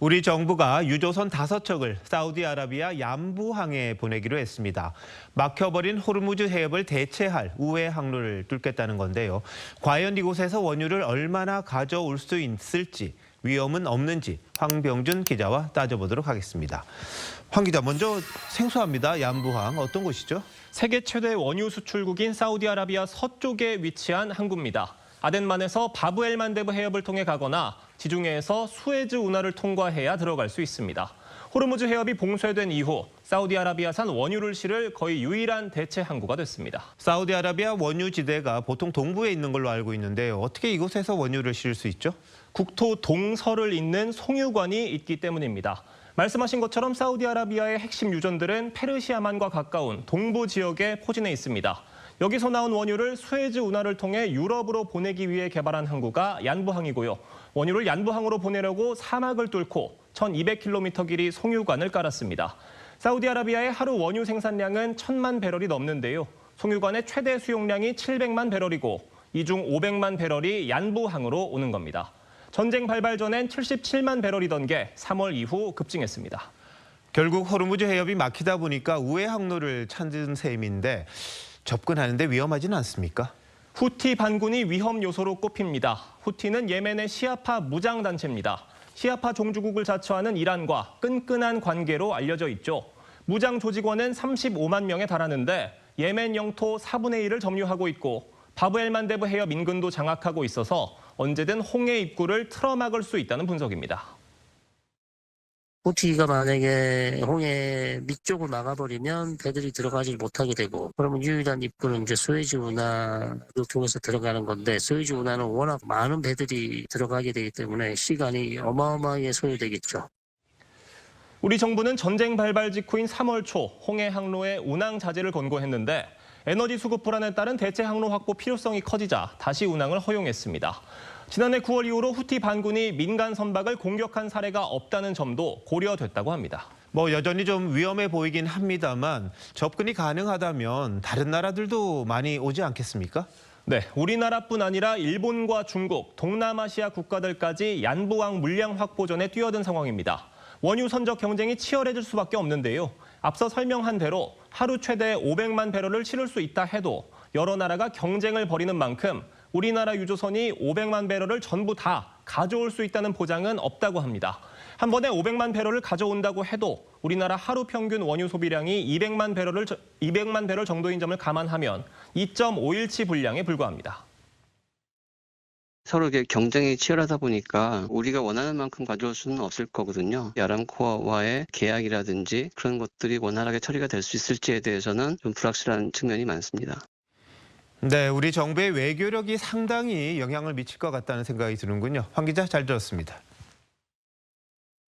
우리 정부가 유조선 5척을 사우디아라비아 얀부항에 보내기로 했습니다. 막혀버린 호르무즈 해협을 대체할 우회 항로를 뚫겠다는 건데요. 과연 이곳에서 원유를 얼마나 가져올 수 있을지, 위험은 없는지 황병준 기자와 따져보도록 하겠습니다. 황 기자, 먼저 생소합니다. 얀부항 어떤 곳이죠? 세계 최대 원유 수출국인 사우디아라비아 서쪽에 위치한 항구입니다. 아덴만에서 바브엘만데브 해협을 통해 가거나 지중해에서 수에즈 운하를 통과해야 들어갈 수 있습니다. 호르무즈 해협이 봉쇄된 이후 사우디아라비아산 원유를 실을 거의 유일한 대체 항구가 됐습니다. 사우디아라비아 원유지대가 보통 동부에 있는 걸로 알고 있는데요. 어떻게 이곳에서 원유를 실을 수 있죠? 국토 동서를 잇는 송유관이 있기 때문입니다. 말씀하신 것처럼 사우디아라비아의 핵심 유전들은 페르시아만과 가까운 동부 지역에 포진해 있습니다. 여기서 나온 원유를 수에즈 운하를 통해 유럽으로 보내기 위해 개발한 항구가 얀부항이고요. 원유를 얀부항으로 보내려고 사막을 뚫고 1,200km 길이 송유관을 깔았습니다. 사우디아라비아의 하루 원유 생산량은 1,000만 배럴이 넘는데요. 송유관의 최대 수용량이 700만 배럴이고 이 중 500만 배럴이 얀부항으로 오는 겁니다. 전쟁 발발 전엔 77만 배럴이던 게 3월 이후 급증했습니다. 결국 호르무즈 해협이 막히다 보니까 우회 항로를 찾은 셈인데 접근하는데 위험하지는 않습니까? 후티 반군이 위험 요소로 꼽힙니다. 후티는 예멘의 시아파 무장단체입니다. 시아파 종주국을 자처하는 이란과 끈끈한 관계로 알려져 있죠. 무장 조직원은 35만 명에 달하는데 예멘 영토 4분의 1을 점유하고 있고 바브엘만데브 해협 인근도 장악하고 있어서 언제든 홍해 입구를 틀어막을 수 있다는 분석입니다. 후티가 만약에 홍해 밑쪽으로 나가버리면 배들이 들어가지 못하게 되고, 그러면 유일한 입구는 이제 수에즈 운하를 통해서 들어가는 건데, 수에즈 운하는 워낙 많은 배들이 들어가게 되기 때문에 시간이 어마어마하게 소요되겠죠. 우리 정부는 전쟁 발발 직후인 3월 초 홍해 항로의 운항 자제를 권고했는데 에너지 수급 불안에 따른 대체 항로 확보 필요성이 커지자 다시 운항을 허용했습니다. 지난해 9월 이후로 후티 반군이 민간 선박을 공격한 사례가 없다는 점도 고려됐다고 합니다. 여전히 좀 위험해 보이긴 합니다만 접근이 가능하다면 다른 나라들도 많이 오지 않겠습니까? 네, 우리나라뿐 아니라 일본과 중국, 동남아시아 국가들까지 얀부항 물량 확보전에 뛰어든 상황입니다. 원유 선적 경쟁이 치열해질 수밖에 없는데요. 앞서 설명한 대로 하루 최대 500만 배럴을 실을 수 있다 해도 여러 나라가 경쟁을 벌이는 만큼 우리나라 유조선이 500만 배럴을 전부 다 가져올 수 있다는 보장은 없다고 합니다. 한 번에 500만 배럴을 가져온다고 해도 우리나라 하루 평균 원유 소비량이 200만 배럴 정도인 점을 감안하면 2.5일치 분량에 불과합니다. 서로 경쟁이 치열하다 보니까 우리가 원하는 만큼 가져올 수는 없을 거거든요. 아람코와의 계약이라든지 그런 것들이 원활하게 처리가 될 수 있을지에 대해서는 좀 불확실한 측면이 많습니다. 네, 우리 정부의 외교력이 상당히 영향을 미칠 것 같다는 생각이 드는군요. 황 기자, 잘 들었습니다.